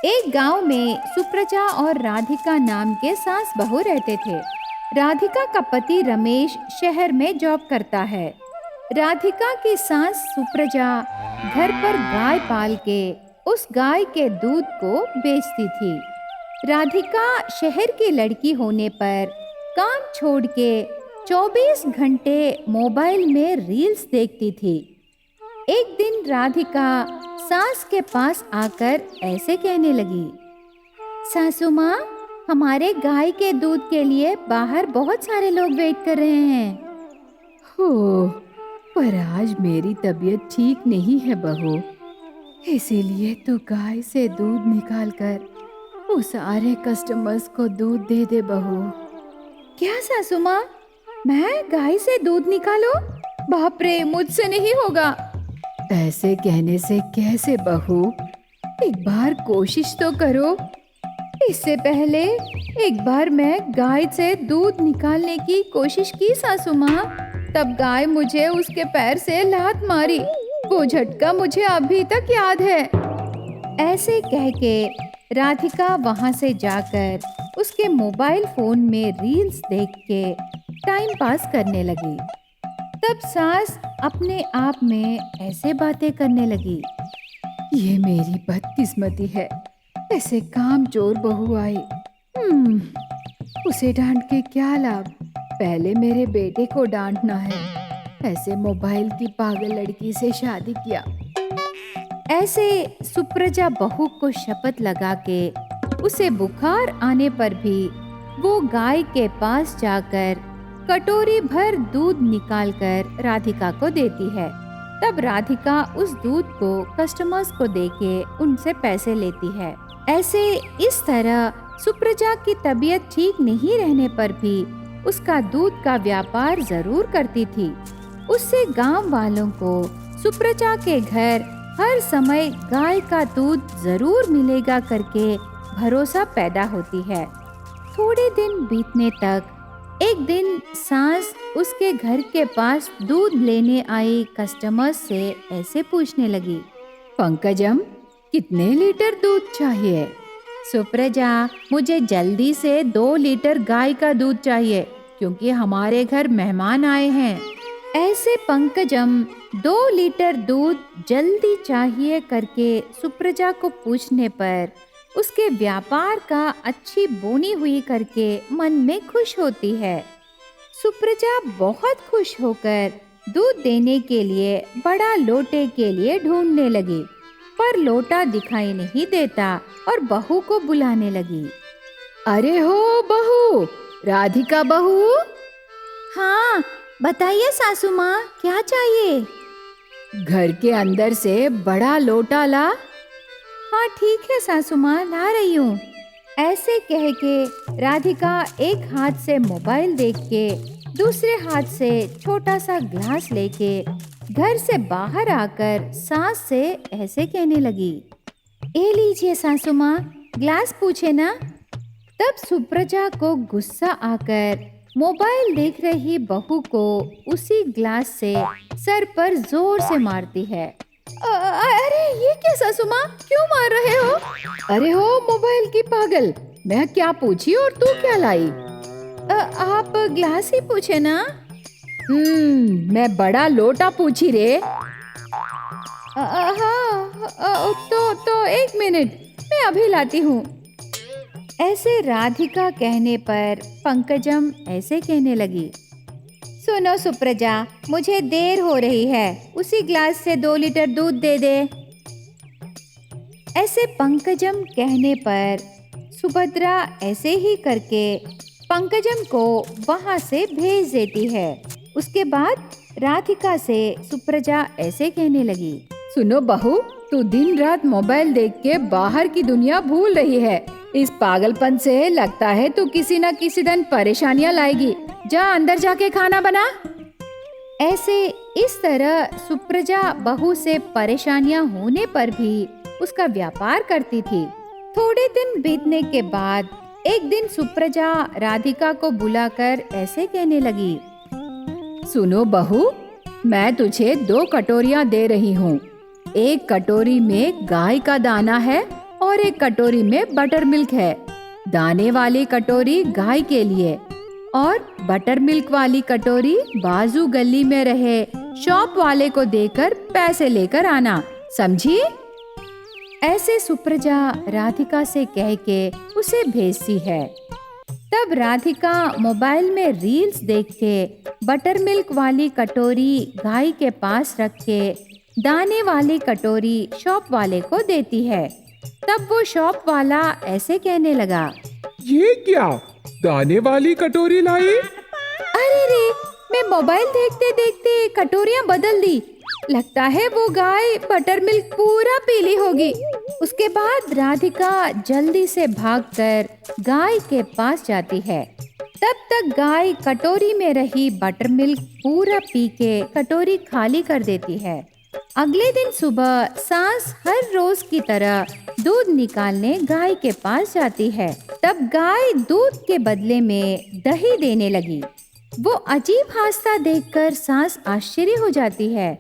एक गांव में सुप्रजा और राधिका नाम के सास बहू रहते थे। राधिका का पति रमेश शहर में जॉब करता है। राधिका की सास सुप्रजा घर पर गाय पाल के उस गाय के दूध को बेचती थी। राधिका शहर की लड़की होने पर काम छोड़ के 24 घंटे मोबाइल में रील्स देखती थी। एक दिन राधिका सास के पास आकर ऐसे कहने लगी, सासू माँ, हमारे गाय के दूध के लिए बाहर बहुत सारे लोग वेट कर रहे हैं। हो, पर आज मेरी तबीयत ठीक नहीं है बहू, इसीलिए तो गाय से दूध निकाल कर वो सारे कस्टमर्स को दूध दे दे बहू। क्या सासू माँ, मैं गाय से दूध निकालो? बाप रे, मुझसे नहीं होगा। ऐसे कहने से कैसे बहू, एक बार कोशिश तो करो। इससे पहले एक बार मैं गाय से दूध निकालने की कोशिश की सासू माँ, तब गाय मुझे उसके पैर से लात मारी। वो झटका मुझे अभी तक याद है। ऐसे कह के राधिका वहां से जाकर उसके मोबाइल फोन में रील्स देख के टाइम पास करने लगी। तब सास अपने आप में ऐसे बातें करने लगी, ये मेरी बदकिस्मती है, ऐसे काम चोर बहू आई। उसे डांट के क्या लाभ, पहले मेरे बेटे को डांटना है। ऐसे मोबाइल की पागल लड़की से शादी किया। ऐसे सुप्रजा बहू को शपथ लगा के उसे बुखार आने पर भी वो गाय के पास जाकर कटोरी भर दूध निकालकर राधिका को देती है। तब राधिका उस दूध को कस्टमर्स को देके उनसे पैसे लेती है। ऐसे इस तरह सुप्रजा की तबीयत ठीक नहीं रहने पर भी उसका दूध का व्यापार जरूर करती थी। उससे गांव वालों को सुप्रजा के घर हर समय गाय का दूध जरूर मिलेगा करके भरोसा पैदा होती है। थोड़े दिन बीतने तक एक दिन सास उसके घर के पास दूध लेने आई कस्टमर्स से ऐसे पूछने लगी, पंकजम, कितने लीटर दूध चाहिए? सुप्रजा, मुझे जल्दी से 2 लीटर गाय का दूध चाहिए क्योंकि हमारे घर मेहमान आए हैं। ऐसे पंकजम 2 लीटर दूध जल्दी चाहिए करके सुप्रजा को पूछने पर उसके व्यापार का अच्छी बोनी हुई करके मन में खुश होती है। सुप्रजा बहुत खुश होकर दूध देने के लिए बड़ा लोटे के लिए ढूंढने लगी, पर लोटा दिखाई नहीं देता और बहू को बुलाने लगी। अरे हो बहू, राधिका बहू। हाँ, बताइए सासू माँ, क्या चाहिए? घर के अंदर से बड़ा लोटा ला। हाँ ठीक है सासू माँ, ला रही हूँ। ऐसे कह के राधिका एक हाथ से मोबाइल देख के दूसरे हाथ से छोटा सा ग्लास लेके घर से बाहर आकर सास से ऐसे कहने लगी, ए लीजिए सासू माँ, ग्लास पूछे ना। तब सुप्रजा को गुस्सा आकर मोबाइल देख रही बहू को उसी ग्लास से सर पर जोर से मारती है। अरे ये क्या सासू माँ, क्यों मार रहे हो? अरे हो मोबाइल की पागल, मैं क्या पूछी और तू क्या लाई? आप ग्लास ही पूछे ना। मैं बड़ा लोटा पूछी रे। हाँ, तो 1 मिनट, मैं अभी लाती हूँ। ऐसे राधिका कहने पर पंकजम ऐसे कहने लगी, सुनो सुप्रजा, मुझे देर हो रही है, उसी ग्लास से 2 लीटर दूध दे दे। ऐसे पंकजम कहने पर सुभद्रा ऐसे ही करके पंकजम को वहां से भेज देती है। उसके बाद राधिका से सुप्रजा ऐसे कहने लगी, सुनो बहू, तू दिन रात मोबाइल देख के बाहर की दुनिया भूल रही है। इस पागलपन से लगता है तू किसी न किसी दिन परेशानियां लाएगी। जा अंदर जाके खाना बना। ऐसे इस तरह सुप्रजा बहू से परेशानियां होने पर भी उसका व्यापार करती थी। थोड़े दिन बीतने के बाद एक दिन सुप्रजा राधिका को बुलाकर ऐसे कहने लगी, सुनो बहू, मैं तुझे 2 कटोरियां दे रही हूँ। एक कटोरी में गाय का दाना है और एक कटोरी में बटर मिल्क है। दाने वाली कटोरी गाय के लिए और बटर मिल्क वाली कटोरी बाजू गली में रहे शॉप वाले को देकर पैसे लेकर आना, समझी? ऐसे सुप्रजा राधिका से कह के उसे भेजती है। तब राधिका मोबाइल में रील्स देख के बटर मिल्क वाली कटोरी गाय के पास रख के दाने वाली कटोरी शॉप वाले को देती है। तब वो शॉप वाला ऐसे कहने लगा, ये क्या दाने वाली कटोरी लाई? अरे रे, मैं मोबाइल देखते देखते कटोरियां बदल दी। लगता है वो गाय बटर मिल्क पूरा पीली होगी। उसके बाद राधिका जल्दी से भागकर गाय के पास जाती है। तब तक गाय कटोरी में रही बटर मिल्क पूरा पी के कटोरी खाली कर देती है। अगले दिन सुबह सास हर रोज की तरह दूध निकालने गाय के पास जाती है। तब गाय दूध के बदले में दही देने लगी। वो अजीब हादसा देखकर सास आश्चर्य हो जाती है।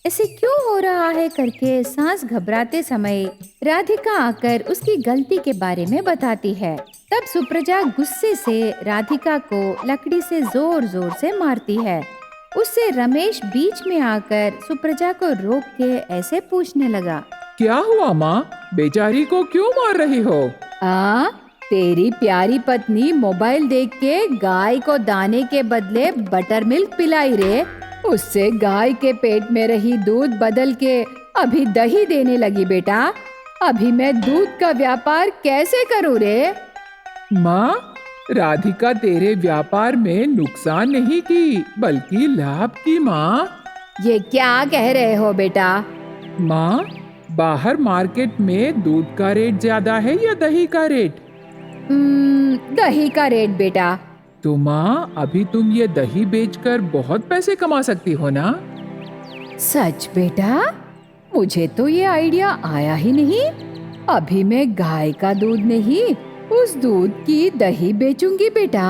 ऐसे क्यों हो रहा है करके सास घबराते समय राधिका आकर उसकी गलती के बारे में बताती है। तब सुप्रजा गुस्से से राधिका को लकड़ी से जोर जोर से मारती है। उससे रमेश बीच में आकर सुप्रजा को रोक के ऐसे पूछने लगा, क्या हुआ माँ, बेचारी को क्यों मार रही हो? तेरी प्यारी पत्नी मोबाइल देख के गाय को दाने के बदले बटर मिल्क पिलाई रे। उससे गाय के पेट में रही दूध बदल के अभी दही देने लगी बेटा। अभी मैं दूध का व्यापार कैसे करूँ रे? माँ, राधिका तेरे व्यापार में नुकसान नहीं की बल्कि लाभ की माँ। ये क्या कह रहे हो बेटा? माँ, बाहर मार्केट में दूध का रेट ज्यादा है या दही का रेट? दही का रेट बेटा। तो माँ, अभी तुम ये दही बेचकर बहुत पैसे कमा सकती हो ना? सच बेटा? मुझे तो ये आइडिया आया ही नहीं। अभी मैं गाय का दूध नहीं, उस दूध की दही बेचूंगी बेटा।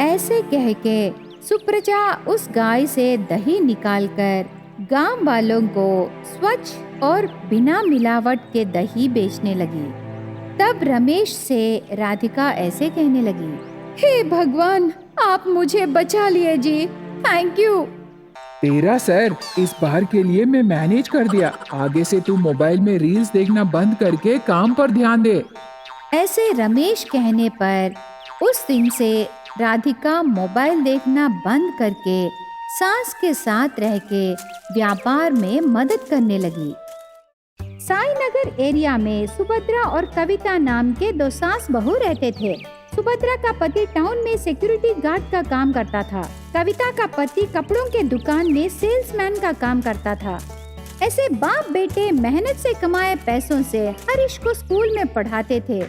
ऐसे कह के सुप्रजा उस गाय से दही निकालकर गांव वालों को स्वच्छ और बिना मिलावट के दही बेचने लगी। तब रमेश से राधिका ऐसे कहने लगी, हे भगवान, आप मुझे बचा लिए जी, थैंक यू। तेरा सर, इस बार के लिए मैं मैनेज कर दिया। आगे से तू मोबाइल में रील्स देखना बंद करके काम पर ध्यान दे। ऐसे रमेश कहने पर उस दिन से राधिका मोबाइल देखना बंद करके सास के साथ रह के व्यापार में मदद करने लगी। साईनगर एरिया में सुभद्रा और कविता नाम के दो सास बहू रहते थे। सुभद्रा का पति टाउन में सिक्योरिटी गार्ड का काम करता था। कविता का पति कपड़ों के दुकान में सेल्समैन का काम करता था। ऐसे बाप बेटे मेहनत से कमाए पैसों से हरीश को स्कूल में पढ़ाते थे।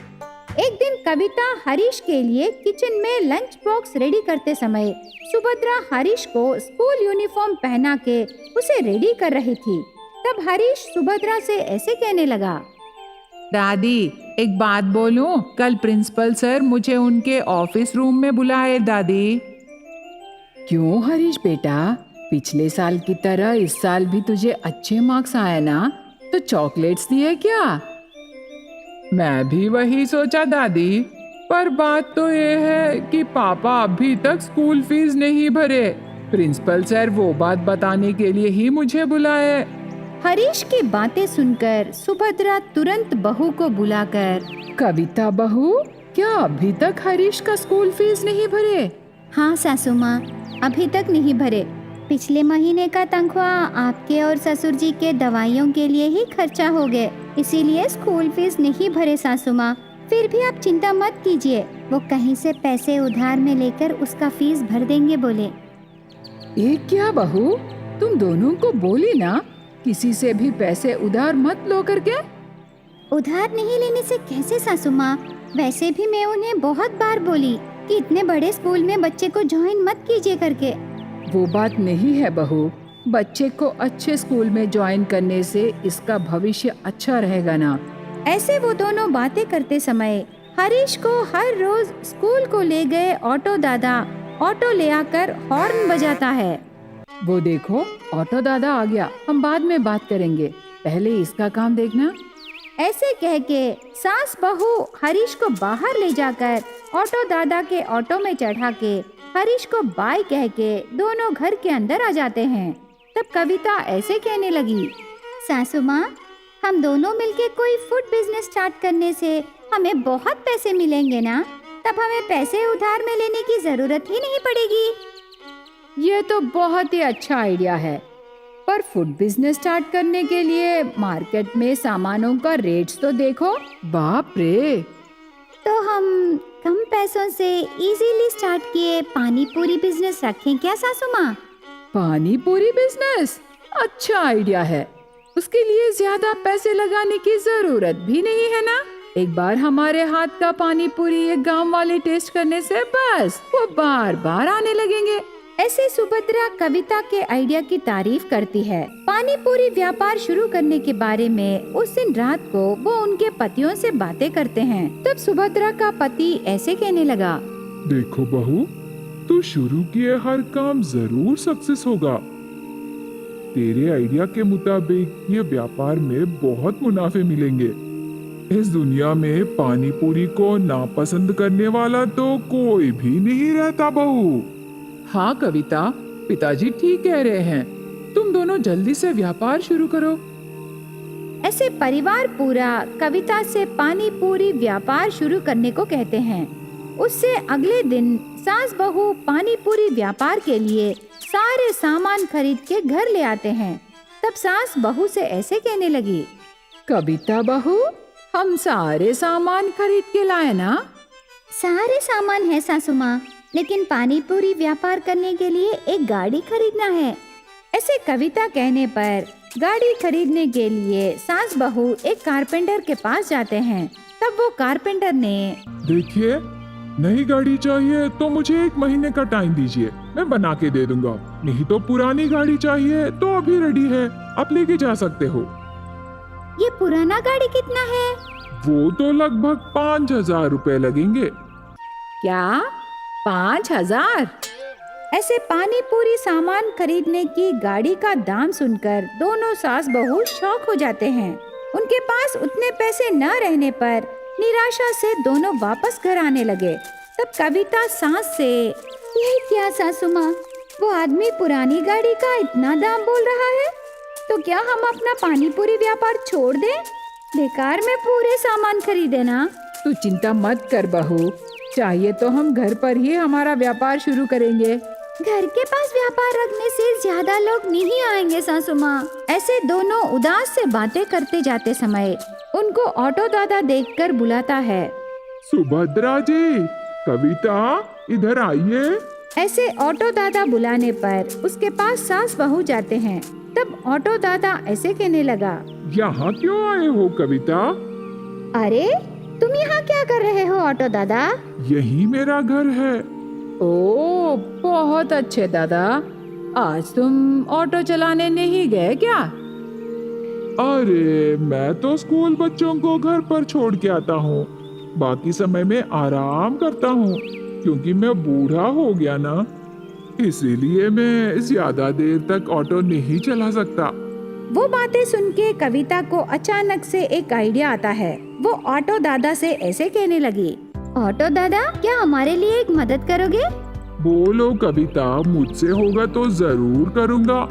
एक दिन कविता हरीश के लिए किचन में लंच बॉक्स रेडी करते समय सुभद्रा हरीश को स्कूल यूनिफॉर्म पहना के उसे रेडी कर रही थी। तब हरीश सुभद्रा से ऐसे कहने लगा, दादी, एक बात बोलूं? कल प्रिंसिपल सर मुझे उनके ऑफिस रूम में बुलाए दादी। क्यों हरीश बेटा, पिछले साल की तरह इस साल भी तुझे अच्छे मार्क्स आए ना, तो चॉकलेट्स दिए क्या? मैं भी वही सोचा दादी, पर बात तो ये है कि पापा अभी तक स्कूल फीस नहीं भरे। प्रिंसिपल सर वो बात बताने के लिए ही मुझे बुलाए। हरीश की बातें सुनकर सुभद्रा तुरंत बहू को बुलाकर, कविता बहू, क्या अभी तक हरीश का स्कूल फीस नहीं भरे? हाँ सासू माँ, अभी तक नहीं भरे। पिछले महीने का तनख्वाह आपके और ससुर जी के दवाइयों के लिए ही खर्चा हो गए, इसीलिए स्कूल फीस नहीं भरे सासू माँ। फिर भी आप चिंता मत कीजिए, वो कहीं से पैसे उधार में लेकर उसका फीस भर देंगे बोले। ये क्या बहू, तुम दोनों को बोली ना किसी से भी पैसे उधार मत लो करके? उधार नहीं लेने से कैसे सासू माँ? वैसे भी मैं उन्हें बहुत बार बोली कि इतने बड़े स्कूल में बच्चे को ज्वाइन मत कीजिए करके। वो बात नहीं है बहू, बच्चे को अच्छे स्कूल में ज्वाइन करने से इसका भविष्य अच्छा रहेगा ना। ऐसे वो दोनों बातें करते समय हरीश को हर रोज स्कूल को ले गए ऑटो दादा ऑटो ले आकर हॉर्न बजाता है। वो देखो, ऑटो दादा आ गया, हम बाद में बात करेंगे, पहले इसका काम देखना। ऐसे कह के सास बहू हरीश को बाहर ले जाकर ऑटो दादा के ऑटो में चढ़ा के हरीश को बाय कह के दोनों घर के अंदर आ जाते हैं। तब कविता ऐसे कहने लगी, सासू माँ, हम दोनों मिलके कोई फूड बिजनेस स्टार्ट करने से हमें बहुत पैसे मिलेंगे ना, तब हमें पैसे उधार में लेने की जरूरत ही नहीं पड़ेगी। ये तो बहुत ही अच्छा आइडिया है, पर फूड बिजनेस स्टार्ट करने के लिए मार्केट में सामानों का रेट्स तो देखो, बाप रे। तो हम कम पैसों से इजीली स्टार्ट किए पानी पूरी बिजनेस रखें क्या सासू माँ? पानी पूरी बिजनेस अच्छा आइडिया है, उसके लिए ज्यादा पैसे लगाने की जरूरत भी नहीं है ना। एक बार हमारे हाथ का पानी पूरी एक गांव वाले टेस्ट करने से बस वो बार बार आने लगेंगे। ऐसे सुभद्रा कविता के आइडिया की तारीफ करती है। पानी पूरी व्यापार शुरू करने के बारे में उस दिन रात को वो उनके पतियों से बातें करते हैं। तब सुभद्रा का पति ऐसे कहने लगा, देखो बहू, तू शुरू किए हर काम जरूर सक्सेस होगा। तेरे आइडिया के मुताबिक ये व्यापार में बहुत मुनाफे मिलेंगे। इस दुनिया में पानी पूरी को नापसंद करने वाला तो कोई भी नहीं रहता बहू। हाँ कविता, पिताजी ठीक कह रहे हैं, तुम दोनों जल्दी से व्यापार शुरू करो। ऐसे परिवार पूरा कविता से पानी पूरी व्यापार शुरू करने को कहते हैं। उससे अगले दिन सास बहू पानी पूरी व्यापार के लिए सारे सामान खरीद के घर ले आते हैं। तब सास बहू से ऐसे कहने लगी, कविता बहू, हम सारे सामान खरीद के लाए ना? सारे सामान है सासू माँ, लेकिन पानी पूरी व्यापार करने के लिए एक गाड़ी खरीदना है। ऐसे कविता कहने पर गाड़ी खरीदने के लिए सास बहू एक कारपेंटर के पास जाते हैं। तब वो कारपेंटर ने, देखिए, नई गाड़ी चाहिए तो मुझे 1 महीने का टाइम दीजिए, मैं बना के दे दूंगा। नहीं तो पुरानी गाड़ी चाहिए तो अभी रेडी है, आप लेके जा सकते हो। ये पुराना गाड़ी कितना है? वो तो लगभग 5,000 रुपए लगेंगे। क्या 5,000? ऐसे पानी पूरी सामान खरीदने की गाड़ी का दाम सुनकर दोनों सास बहू शॉक हो जाते हैं। उनके पास उतने पैसे न रहने पर निराशा से दोनों वापस घर आने लगे। तब कविता सास से, ये क्या सासू माँ, वो आदमी पुरानी गाड़ी का इतना दाम बोल रहा है, तो क्या हम अपना पानी पूरी व्यापार छोड़ दें? बेकार में पूरे सामान खरीदे ना। तू चिंता मत कर बहू, चाहिए तो हम घर पर ही हमारा व्यापार शुरू करेंगे। घर के पास व्यापार रखने से ज्यादा लोग नहीं आएंगे सासू माँ। ऐसे दोनों उदास से बातें करते जाते समय उनको ऑटो दादा देखकर बुलाता है, सुभद्रा जी, कविता, इधर आइए। ऐसे ऑटो दादा बुलाने पर उसके पास सास बहू जाते हैं। तब ऑटो दादा ऐसे कहने लगा, यहाँ क्यों आए हो कविता? अरे तुम यहाँ क्या कर रहे हो ऑटो दादा? यही मेरा घर है। ओ, बहुत अच्छे दादा, आज तुम ऑटो चलाने नहीं गए क्या? अरे मैं तो स्कूल बच्चों को घर पर छोड़ के आता हूँ, बाकी समय में आराम करता हूँ, क्योंकि मैं बूढ़ा हो गया ना, इसीलिए मैं ज्यादा देर तक ऑटो नहीं चला सकता। वो बातें सुन के कविता को अचानक से एक आइडिया आता है। वो ऑटो दादा से ऐसे कहने लगी, ऑटो दादा, क्या हमारे लिए एक मदद करोगे? बोलो कविता, मुझसे होगा तो जरूर करूँगा।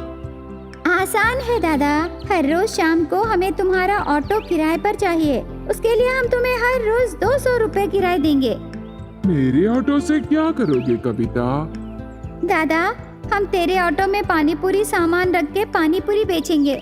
आसान है दादा, हर रोज शाम को हमें तुम्हारा ऑटो किराए पर चाहिए। उसके लिए हम तुम्हें हर रोज 200 रुपए किराए देंगे। मेरे ऑटो से क्या करोगे कविता? दादा, हम तेरे ऑटो में पानी पूरी सामान रख के पानी पूरी बेचेंगे।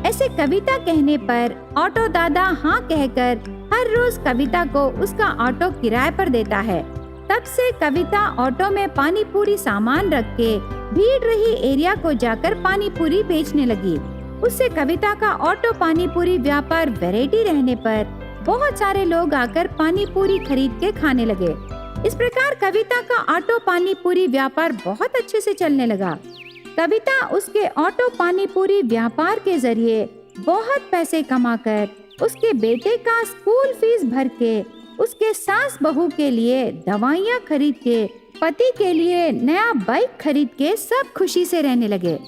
ऐसे कविता कहने पर ऑटो दादा हाँ कहकर हर रोज कविता को उसका ऑटो किराए पर देता है। तब से कविता ऑटो में पानी पूरी सामान रख के भीड़ रही एरिया को जाकर पानी पूरी बेचने लगी। उससे कविता का ऑटो पानी पूरी व्यापार वैरायटी रहने पर बहुत सारे लोग आकर पानी पूरी खरीद के खाने लगे। इस प्रकार कविता का ऑटो पानी पूरी व्यापार बहुत अच्छे से चलने लगा। कविता उसके ऑटो पानी पूरी व्यापार के जरिए बहुत पैसे कमाकर उसके बेटे का स्कूल फीस भर के, उसके सास बहू के लिए दवाइयाँ खरीद के, पति के लिए नया बाइक खरीद के सब खुशी से रहने लगे।